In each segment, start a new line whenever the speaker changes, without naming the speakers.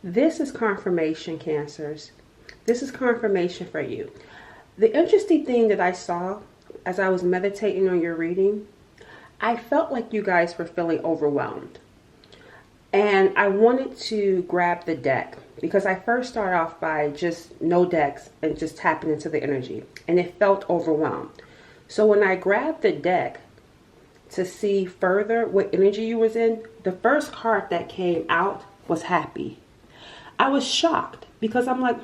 This is confirmation, Cancers. This is confirmation for you. The interesting thing that I saw as I was meditating on your reading, I felt like you guys were feeling overwhelmed. And I wanted to grab the deck because I first started off by just no decks and just tapping into the energy. And it felt overwhelmed. So when I grabbed the deck to see further what energy you was in, the first card that came out was happy. I was shocked because I'm like,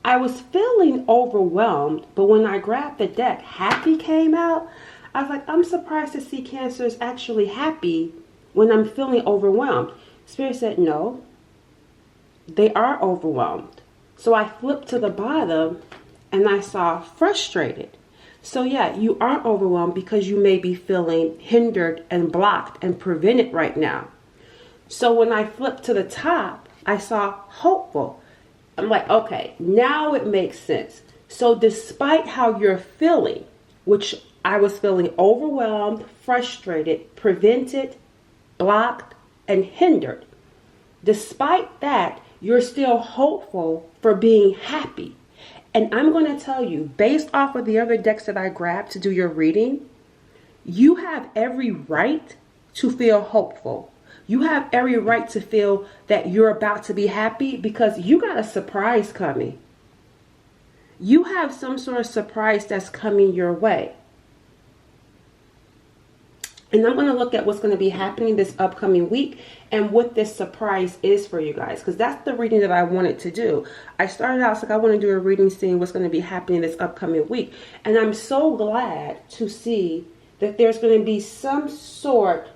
I was feeling overwhelmed, but when I grabbed the deck, happy came out. I was like, I'm surprised to see Cancers actually happy when I'm feeling overwhelmed. Spirit said, no, they are overwhelmed. So I flipped to the bottom and I saw frustrated. So yeah, you are overwhelmed because you may be feeling hindered and blocked and prevented right now. So when I flipped to the top, I saw hopeful. I'm like, okay, now it makes sense. So despite how you're feeling, which I was feeling overwhelmed, frustrated, prevented, blocked, and hindered, despite that, you're still hopeful for being happy. And I'm going to tell you, based off of the other decks that I grabbed to do your reading, you have every right to feel hopeful. You have every right to feel that you're about to be happy because you got a surprise coming. You have some sort of surprise that's coming your way. And I'm going to look at what's going to be happening this upcoming week and what this surprise is for you guys. Because that's the reading that I wanted to do. I started out like I want to do a reading seeing what's going to be happening this upcoming week. And I'm so glad to see that there's going to be some sort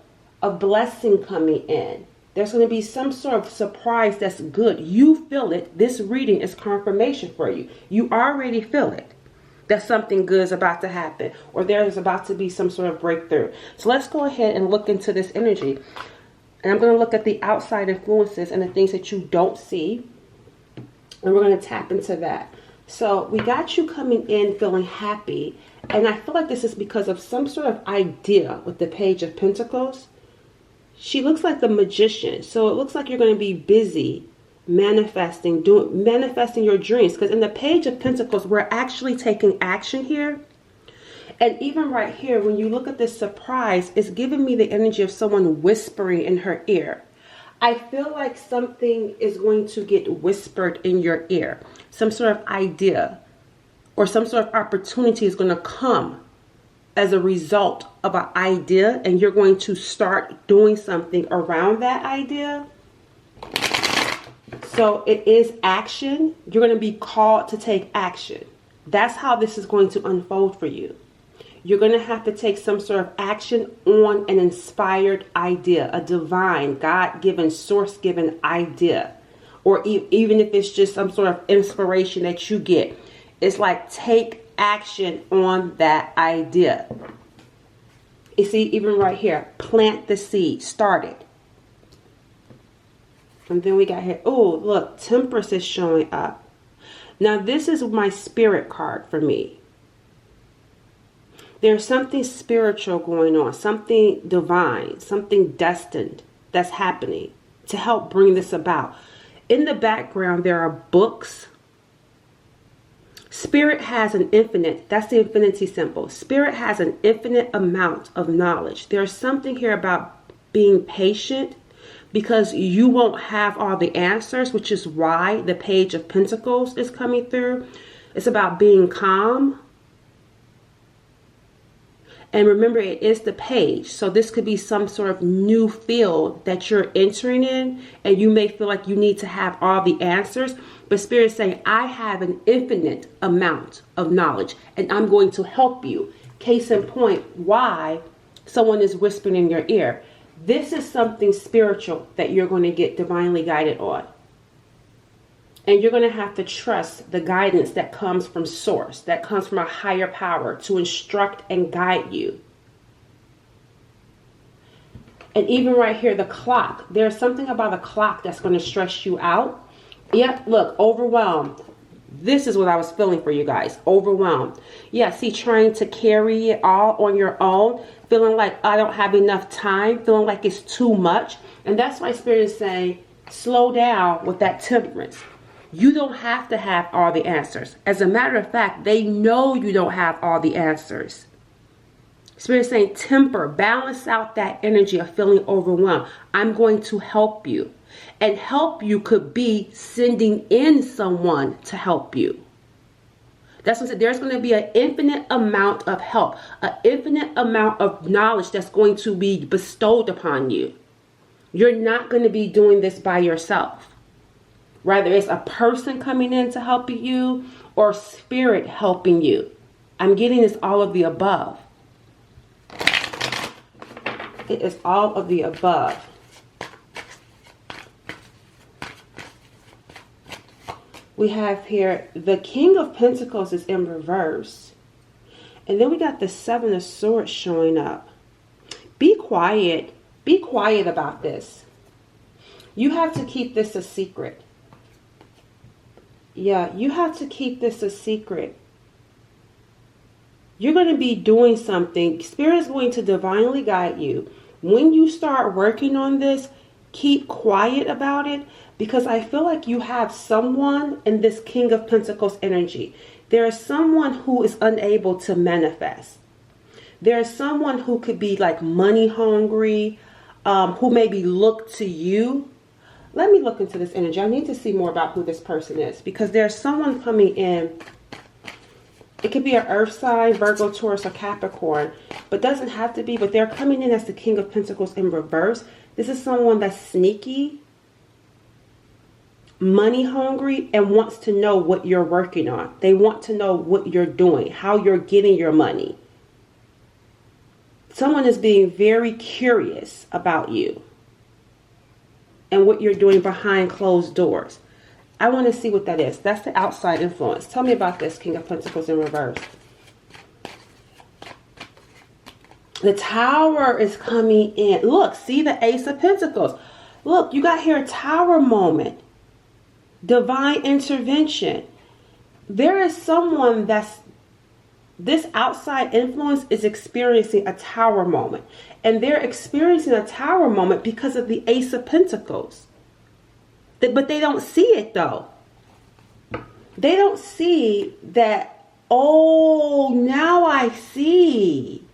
of blessing coming in. There's going to be some sort of surprise that's good. You feel it. This reading is confirmation for you. You already feel it. That something good is about to happen, or there's about to be some sort of breakthrough. So let's go ahead and look into this energy. And I'm going to look at the outside influences and the things that you don't see. And we're going to tap into that. So we got you coming in feeling happy. And I feel like this is because of some sort of idea with the Page of Pentacles. She looks like the magician. So it looks like you're going to be busy manifesting your dreams. Because in the Page of Pentacles, we're actually taking action here. And even right here, when you look at this surprise, it's giving me the energy of someone whispering in her ear. I feel like something is going to get whispered in your ear. Some sort of idea or some sort of opportunity is going to come as a result of an idea, and you're going to start doing something around that idea. So it is action. You're going to be called to take action. That's how this is going to unfold for you. You're going to have to take some sort of action on an inspired idea, a divine, God-given, source-given idea. Or even if it's just some sort of inspiration that you get. It's like take action on that idea. You see, even right here, plant the seed, start it. And then we got here, oh, look, Temperance is showing up. Now, this is my spirit card for me. There's something spiritual going on, something divine, something destined that's happening to help bring this about. In the background, there are books. Spirit has an infinite, that's the infinity symbol. Spirit has an infinite amount of knowledge. There's something here about being patient because you won't have all the answers, which is why the Page of Pentacles is coming through. It's about being calm. And remember, it is the page. So this could be some sort of new field that you're entering in. And you may feel like you need to have all the answers. But Spirit is saying, I have an infinite amount of knowledge. And I'm going to help you. Case in point, why someone is whispering in your ear. This is something spiritual that you're going to get divinely guided on. And you're going to have to trust the guidance that comes from source, that comes from a higher power to instruct and guide you. And even right here, the clock. There's something about a clock that's going to stress you out. Yep, look, overwhelmed. This is what I was feeling for you guys. Overwhelmed. Yeah, see, trying to carry it all on your own. Feeling like I don't have enough time. Feeling like it's too much. And that's why Spirit is saying, Slow down with that temperance. You don't have to have all the answers. As a matter of fact, they know you don't have all the answers. Spirit is saying temper, balance out that energy of feeling overwhelmed. I'm going to help you. And help you could be sending in someone to help you. That's what I said. There's going to be an infinite amount of help, an infinite amount of knowledge that's going to be bestowed upon you. You're not going to be doing this by yourself. Whether it's a person coming in to help you or spirit helping you. I'm getting this all of the above. It is all of the above. We have here the King of Pentacles is in reverse. And then we got the Seven of Swords showing up. Be quiet. Be quiet about this. You have to keep this a secret. Yeah, you have to keep this a secret. You're going to be doing something. Spirit is going to divinely guide you. When you start working on this, keep quiet about it, because I feel like you have someone in this King of Pentacles energy. There is someone who is unable to manifest. There is someone who could be like money hungry, who maybe look to you. Let me look into this energy. I need to see more about who this person is, because there's someone coming in. It could be an earth sign, Virgo, Taurus, or Capricorn, but doesn't have to be. But they're coming in as the King of Pentacles in reverse. This is someone that's sneaky, money hungry, and wants to know what you're working on. They want to know what you're doing, how you're getting your money. Someone is being very curious about you and what you're doing behind closed doors. I want to see what that is. That's the outside influence. Tell me about this, King of Pentacles in reverse. The Tower is coming in. Look, see the Ace of Pentacles. Look, you got here a Tower moment. Divine intervention. There is someone this outside influence is experiencing a Tower moment. And they're experiencing a Tower moment because of the Ace of Pentacles. But they don't see it though. They don't see that, oh, now I see.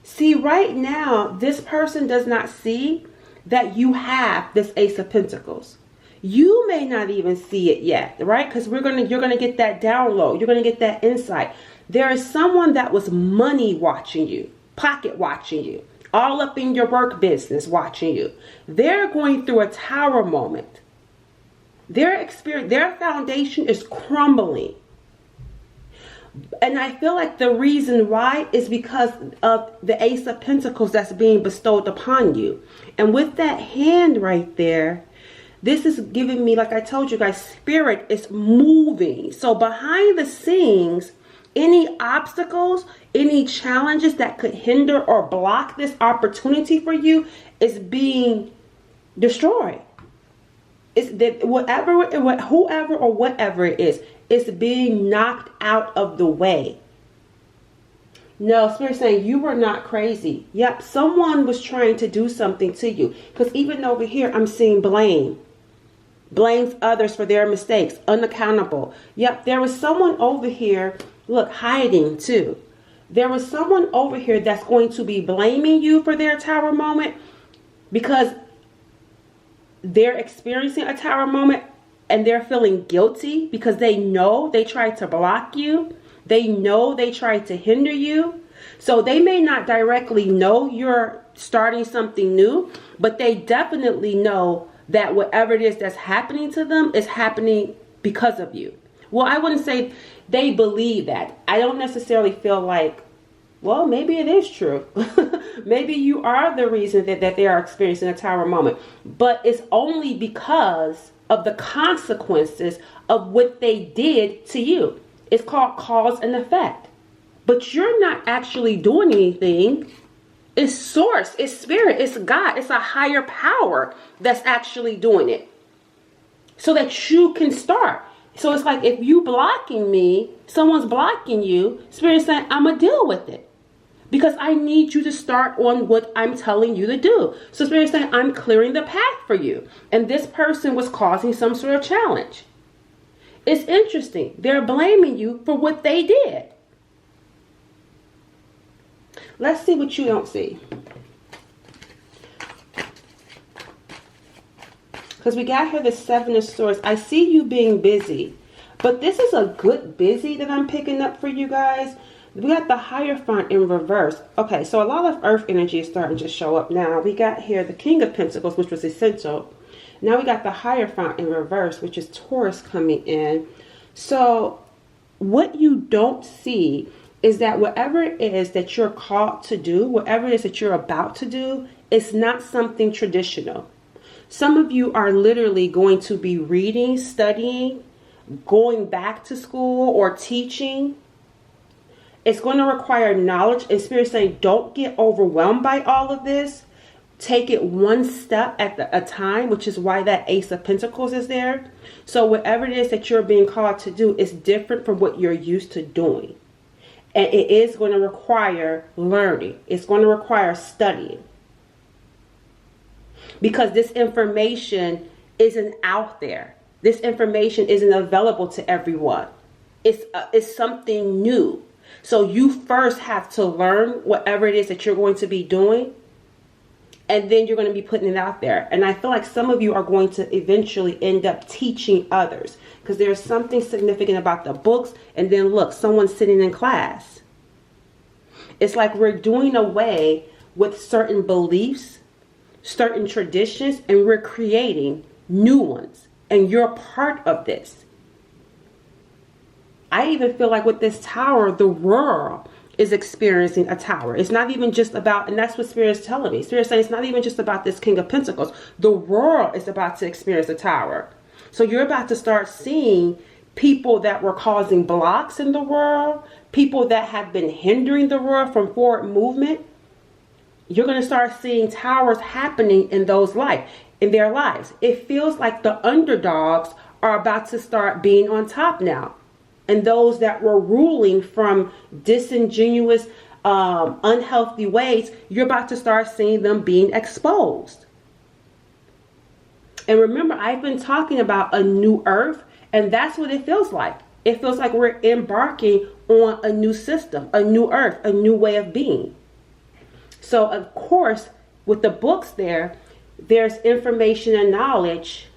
See, right now, this person does not see that you have this Ace of Pentacles. You may not even see it yet, right? Because you're gonna get that download. You're gonna get that insight. There is someone that was money watching you, pocket watching you, all up in your work business watching you. They're going through a Tower moment. Their foundation is crumbling. And I feel like the reason why is because of the Ace of Pentacles that's being bestowed upon you. And with that hand right there, this is giving me, like I told you guys, spirit is moving. So behind the scenes, any obstacles, any challenges that could hinder or block this opportunity for you is being destroyed. It's that whoever or whatever it is, it's being knocked out of the way. No, Spirit saying you were not crazy. Yep, someone was trying to do something to you. Because even over here, I'm seeing blame. Blames others for their mistakes. Unaccountable. Yep, there was someone over here, look, hiding too. There was someone over here that's going to be blaming you for their Tower moment, because they're experiencing a Tower moment and they're feeling guilty because they know they tried to block you. They know they tried to hinder you. So they may not directly know you're starting something new, but they definitely know that whatever it is that's happening to them is happening because of you. Well, I wouldn't say they believe that. I don't necessarily feel like, well, maybe it is true. Maybe you are the reason that they are experiencing a Tower moment. But it's only because of the consequences of what they did to you. It's called cause and effect. But you're not actually doing anything. It's source, it's spirit, it's God, it's a higher power that's actually doing it. So that you can start. So it's like if you blocking me, someone's blocking you, Spirit's saying, I'm going to deal with it. because I need you to start on what I'm telling you to do. So Spirit is saying, I'm clearing the path for you. And this person was causing some sort of challenge. It's interesting. They're blaming you for what they did. Let's see what you don't see. Because we got here the Seven of Swords. I see you being busy. But this is a good busy that I'm picking up for you guys. We got the Hierophant in reverse. Okay, so a lot of earth energy is starting to show up now. We got here the King of Pentacles, which was essential. Now we got the Hierophant in reverse, which is Taurus coming in. So what you don't see is that whatever it is that you're called to do, whatever it is that you're about to do, it's not something traditional. Some of you are literally going to be reading, studying, going back to school or teaching. It's going to require knowledge. And Spirit is saying, don't get overwhelmed by all of this. Take it one step at a time, which is why that Ace of Pentacles is there. So whatever it is that you're being called to do is different from what you're used to doing. And it is going to require learning. It's going to require studying. Because this information isn't out there. This information isn't available to everyone. It's something new. So you first have to learn whatever it is that you're going to be doing. And then you're going to be putting it out there. And I feel like some of you are going to eventually end up teaching others. Because there's something significant about the books. And then look, someone's sitting in class. It's like we're doing away with certain beliefs, certain traditions, and we're creating new ones. And you're part of this. I even feel like with this tower, the world is experiencing a tower. It's not even just about, and that's what Spirit is telling me. Spirit is saying it's not even just about this King of Pentacles. The world is about to experience a tower. So you're about to start seeing people that were causing blocks in the world, people that have been hindering the world from forward movement. You're going to start seeing towers happening in their lives. It feels like the underdogs are about to start being on top now. And those that were ruling from disingenuous, unhealthy ways, you're about to start seeing them being exposed. And remember, I've been talking about a new earth, and that's what it feels like. It feels like we're embarking on a new system, a new earth, a new way of being. So, of course, with the books there's information and knowledge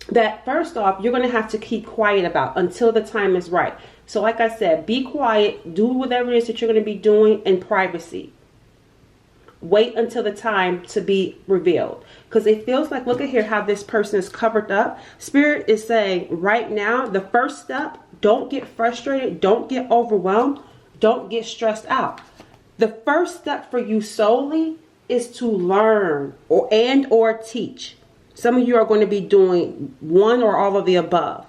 that first off, you're going to have to keep quiet about until the time is right. So like I said, be quiet, do whatever it is that you're going to be doing in privacy. Wait until the time to be revealed. Because it feels like, look at here how this person is covered up. Spirit is saying right now, the first step, don't get frustrated, don't get overwhelmed, don't get stressed out. The first step for you solely is to learn or teach. Some of you are going to be doing one or all of the above.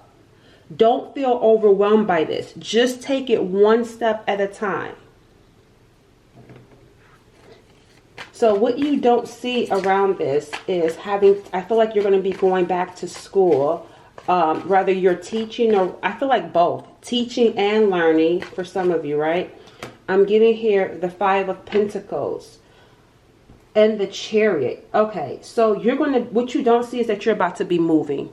Don't feel overwhelmed by this. Just take it one step at a time. So what you don't see around this is I feel like you're going to be going back to school. Whether you're teaching or I feel like both. Teaching and learning for some of you, right? I'm getting here the Five of Pentacles. And the Chariot. Okay, so what you don't see is that you're about to be moving.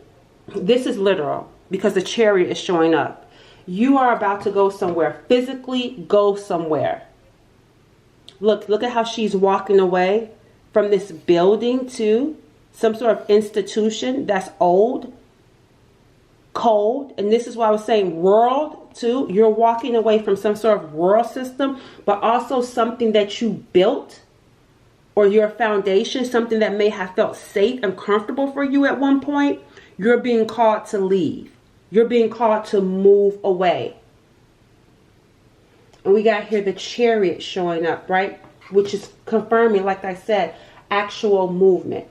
This is literal because the Chariot is showing up. You are about to go somewhere. Physically go somewhere. Look at how she's walking away from this building to some sort of institution that's old, cold. And this is why I was saying world too. You're walking away from some sort of world system, but also something that you built. Or your foundation, something that may have felt safe and comfortable for you at one point, you're being called to leave. You're being called to move away. And we got here the Chariot showing up, right? Which is confirming, like I said, actual movement.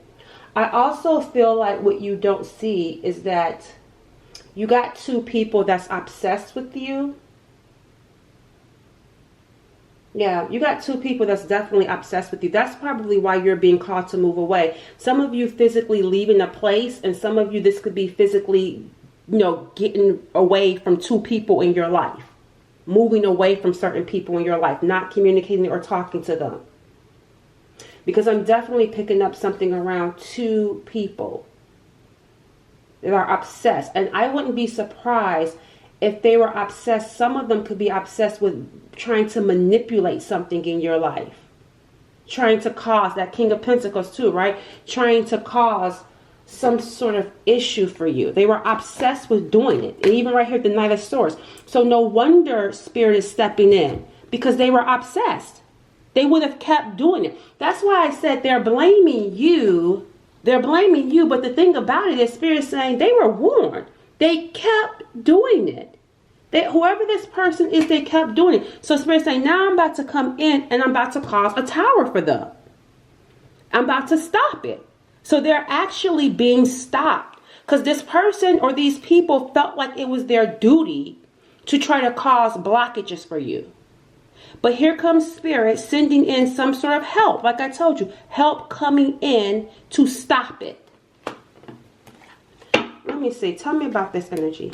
I also feel like what you don't see is that you got two people that's obsessed with you. Yeah, you got two people that's definitely obsessed with you. That's probably why you're being called to move away. Some of you physically leaving a place, and some of you this could be physically, getting away from two people in your life. moving away from certain people in your life, not communicating or talking to them. Because I'm definitely picking up something around 2 people that are obsessed. And I wouldn't be surprised if they were obsessed. Some of them could be obsessed with trying to manipulate something in your life. Trying to cause, that King of Pentacles too, right? Trying to cause some sort of issue for you. They were obsessed with doing it. And even right here, the Knight of Swords. So no wonder Spirit is stepping in, because they were obsessed. They would have kept doing it. That's why I said they're blaming you. They're blaming you. But the thing about it is, Spirit is saying they were warned. They kept doing it. Whoever this person is, they kept doing it. So Spirit is saying, now I'm about to come in and I'm about to cause a tower for them. I'm about to stop it. So they're actually being stopped, because this person or these people felt like it was their duty to try to cause blockages for you. But here comes Spirit sending in some sort of help. Like I told you, help coming in to stop it. Let me see. Tell me about this energy.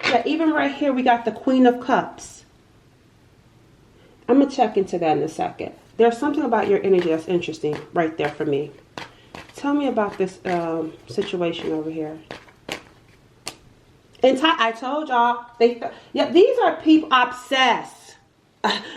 Yeah, even right here, we got the Queen of Cups. I'm going to check into that in a second. There's something about your energy that's interesting right there for me. Tell me about this situation over here. And I told y'all, these are people obsessed.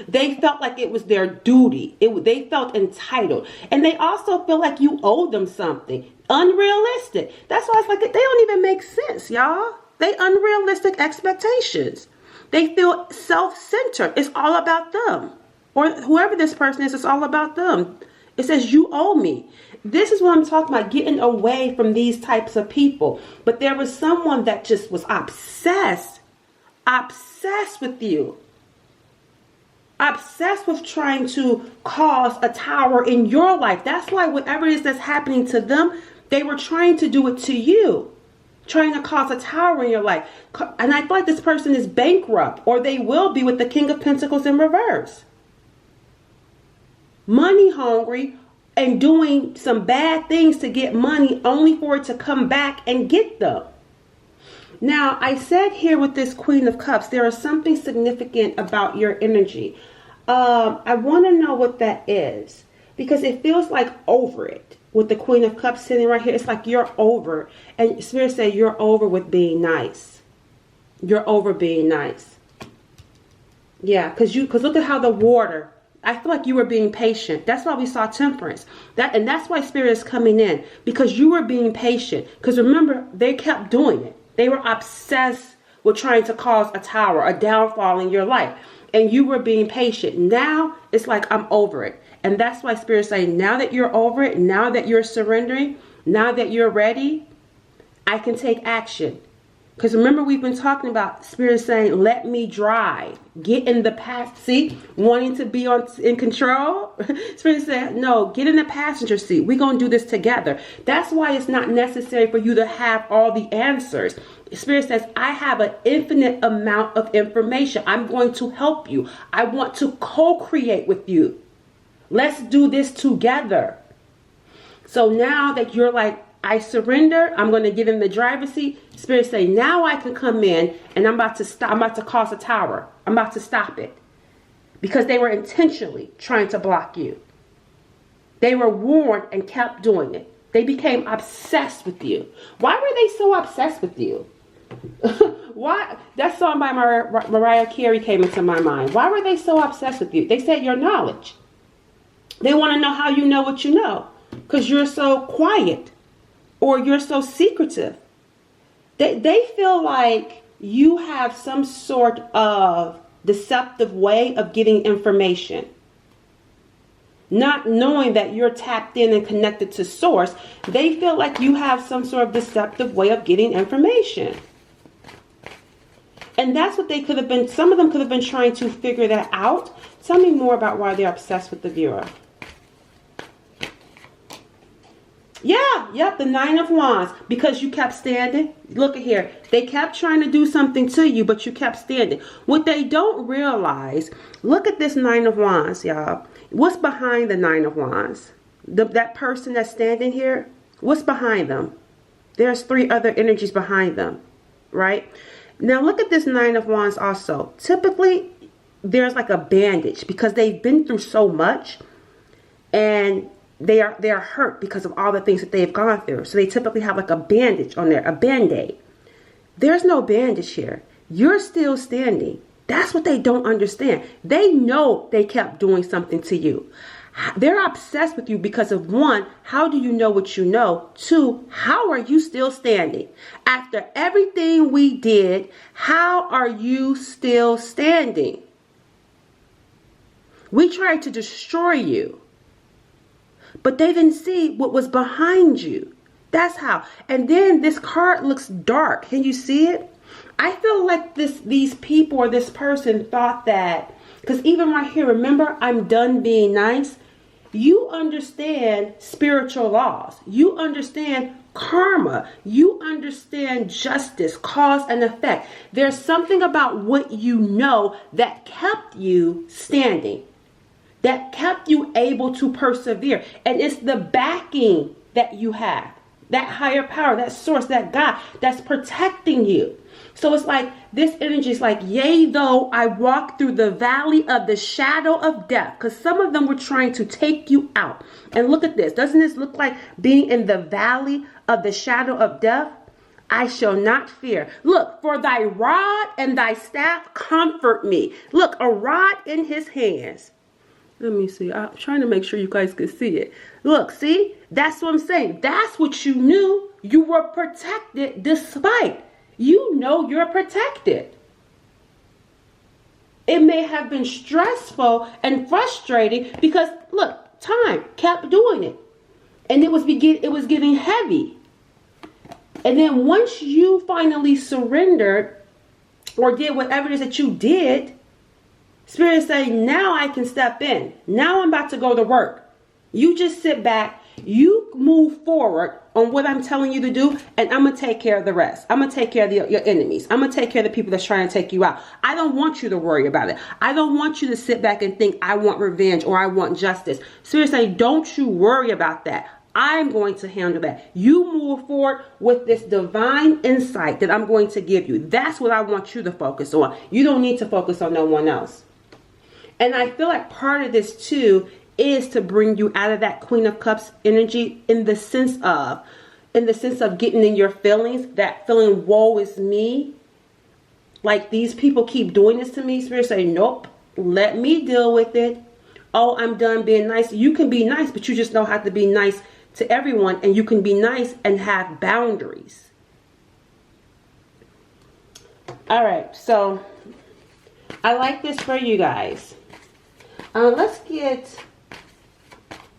They felt like it was their duty. They felt entitled. And they also feel like you owe them something. Unrealistic. That's why it's like, they don't even make sense, y'all. They unrealistic expectations. They feel self-centered. It's all about them. Or whoever this person is, it's all about them. It says, you owe me. This is what I'm talking about, getting away from these types of people. But there was someone that just was obsessed with you. Obsessed with trying to cause a tower in your life. That's why whatever it is that's happening to them, they were trying to do it to you. Trying to cause a tower in your life. And I feel like this person is bankrupt, or they will be with the King of Pentacles in reverse. Money hungry and doing some bad things to get money only for it to come back and get them. Now, I said here with this Queen of Cups, there is something significant about your energy. I want to know what that is, because it feels like over it. With the Queen of Cups sitting right here, it's like you're over. And Spirit said you're over with being nice. You're over being nice. Yeah, because look at how the water, I feel like you were being patient. That's why we saw Temperance. And that's why Spirit is coming in, because you were being patient. Because remember, they kept doing it. They were obsessed with trying to cause a tower, a downfall in your life. And you were being patient. Now it's like, I'm over it. And that's why Spirit is saying, now that you're over it, now that you're surrendering, now that you're ready, I can take action. Because remember, we've been talking about Spirit saying, let me drive. Get in the past seat, wanting to be in control. Spirit said, no, get in the passenger seat. We're going to do this together. That's why it's not necessary for you to have all the answers. Spirit says, I have an infinite amount of information. I'm going to help you. I want to co-create with you. Let's do this together. So now that you're like, I surrender, I'm going to get in the driver's seat. Spirit say, now I can come in and I'm about to stop. I'm about to cause a tower. I'm about to stop it. Because they were intentionally trying to block you. They were warned and kept doing it. They became obsessed with you. Why were they so obsessed with you? Why? That song by Mariah Carey came into my mind. Why were they so obsessed with you? They said your knowledge. They want to know how you know what you know. Because you're so quiet. Or you're so secretive. They feel like you have some sort of deceptive way of getting information. Not knowing that you're tapped in and connected to source, they feel like you have some sort of deceptive way of getting information. And that's what they could have been, some of them could have been trying to figure that out. Tell me more about why they're obsessed with the viewer. Yeah, yep, the Nine of Wands. Because you kept standing. Look at here. They kept trying to do something to you, but you kept standing. What they don't realize, look at this Nine of Wands, y'all. What's behind the Nine of Wands? That person that's standing here, what's behind them? There's 3 other energies behind them, right? Now look at this Nine of Wands also. Typically, there's like a bandage because they've been through so much, and they are hurt because of all the things that they've gone through. So they typically have like a bandage on there, a band-aid. There's no bandage here. You're still standing. That's what they don't understand. They know they kept doing something to you. They're obsessed with you because of, one, how do you know what you know? Two, how are you still standing? After everything we did, how are you still standing? We tried to destroy you, but they didn't see what was behind you. That's how. And then this card looks dark. Can you see it? I feel like these people or this person thought that, because even right here, remember, I'm done being nice. You understand spiritual laws. You understand karma. You understand justice, cause and effect. There's something about what you know that kept you standing, that kept you able to persevere. And it's the backing that you have, that higher power, that source, that God that's protecting you. So it's like this energy is like, yea, though I walk through the valley of the shadow of death, because some of them were trying to take you out. And look at this. Doesn't this look like being in the valley of the shadow of death? I shall not fear. Look, for thy rod and thy staff comfort me. Look, a rod in his hands. Let me see. I'm trying to make sure you guys can see it. Look, see? That's what I'm saying. That's what you knew. You were protected despite. You know you're protected. It may have been stressful and frustrating because, look, time kept doing it. And it was getting heavy. And then once you finally surrendered or did whatever it is that you did, Spirit is saying, now I can step in. Now I'm about to go to work. You just sit back. You move forward on what I'm telling you to do, and I'm going to take care of the rest. I'm going to take care of your enemies. I'm going to take care of the people that's trying to take you out. I don't want you to worry about it. I don't want you to sit back and think I want revenge or I want justice. Seriously, don't you worry about that. I'm going to handle that. You move forward with this divine insight that I'm going to give you. That's what I want you to focus on. You don't need to focus on no one else. And I feel like part of this too is to bring you out of that Queen of Cups energy in the sense of getting in your feelings, that feeling, woe is me. Like these people keep doing this to me. Spirit say, nope, let me deal with it. Oh, I'm done being nice. You can be nice, but you just don't have to be nice to everyone. And you can be nice and have boundaries. All right, so I like this for you guys. Let's get...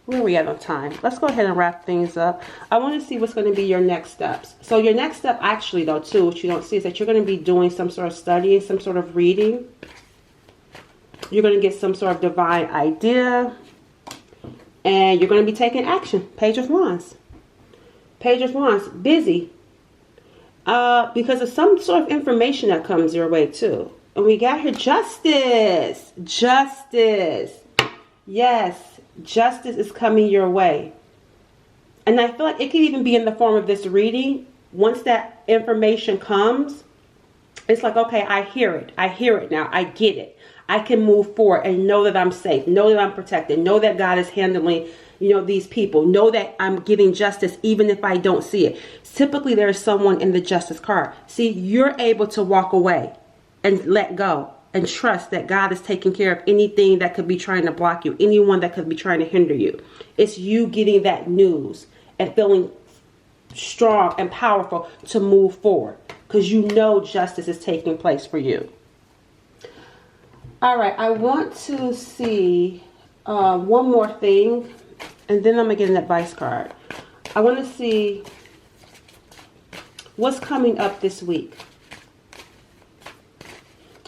where are we at on time? Let's go ahead and wrap things up. I want to see what's going to be your next steps. So your next step, actually, though, too, what you don't see is that you're going to be doing some sort of studying, some sort of reading. You're going to get some sort of divine idea. And you're going to be taking action. Page of Wands. Page of Wands. Busy. Because of some sort of information that comes your way, too. And we got here justice. Justice. Yes. Justice is coming your way. And I feel like it could even be in the form of this reading. Once that information comes, it's like, okay, I hear it. I hear it now. I get it. I can move forward and know that I'm safe. Know that I'm protected. Know that God is handling, these people. Know that I'm getting justice even if I don't see it. Typically, there is someone in the justice card. See, you're able to walk away and let go. And trust that God is taking care of anything that could be trying to block you. Anyone that could be trying to hinder you. It's you getting that news and feeling strong and powerful to move forward. Because you know justice is taking place for you. All right. I want to see one more thing. And then I'm going to get an advice card. I want to see what's coming up this week.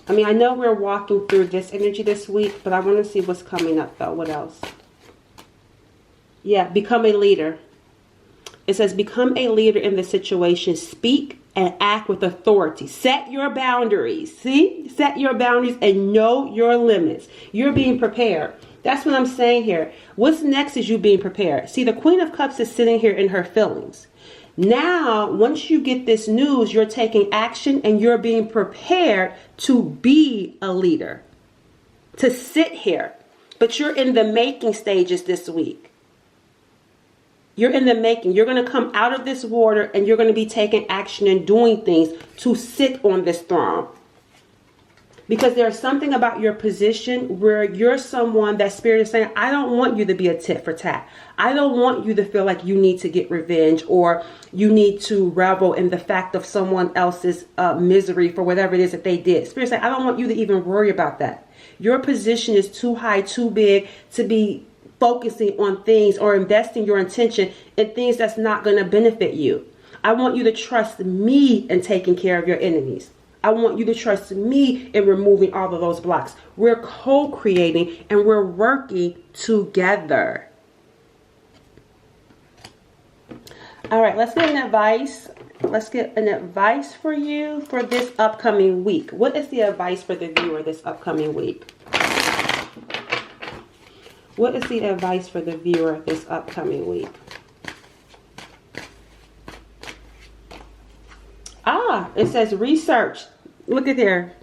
I mean, I know we're walking through this energy this week, but I want to see what's coming up, though. What else? Yeah, become a leader. It says, become a leader in the situation. Speak and act with authority. Set your boundaries. See? Set your boundaries and know your limits. You're being prepared. That's what I'm saying here. What's next is you being prepared. See, the Queen of Cups is sitting here in her feelings. Now, once you get this news, you're taking action and you're being prepared to be a leader, to sit here. But you're in the making stages this week. You're in the making. You're going to come out of this water and you're going to be taking action and doing things to sit on this throne. Because there's something about your position where you're someone that Spirit is saying, I don't want you to be a tit for tat. I don't want you to feel like you need to get revenge or you need to revel in the fact of someone else's misery for whatever it is that they did. Spirit is saying, I don't want you to even worry about that. Your position is too high, too big to be focusing on things or investing your attention in things that's not going to benefit you. I want you to trust me in taking care of your enemies. I want you to trust me in removing all of those blocks. We're co-creating and we're working together. All right, let's get an advice. Let's get an advice for you for this upcoming week. What is the advice for the viewer this upcoming week? What is the advice for the viewer this upcoming week? It says research. Look at there.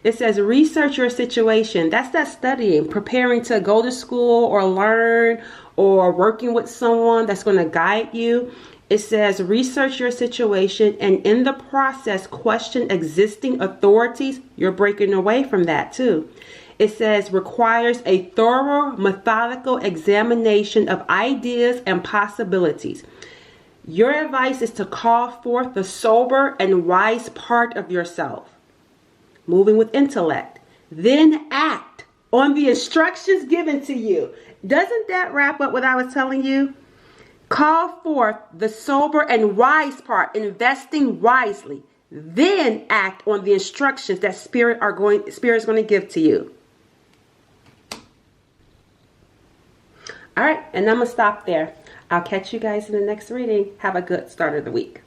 It says research your situation. That's that studying, preparing to go to school or learn or working with someone that's going to guide you. It says research your situation and in the process question existing authorities. You're breaking away from that too. It says requires a thorough, methodical examination of ideas and possibilities. Your advice is to call forth the sober and wise part of yourself, moving with intellect, then act on the instructions given to you. Doesn't that wrap up what I was telling you? Call forth the sober and wise part, investing wisely, then act on the instructions that Spirit is going to give to you. All right, and I'm going to stop there. I'll catch you guys in the next reading. Have a good start of the week.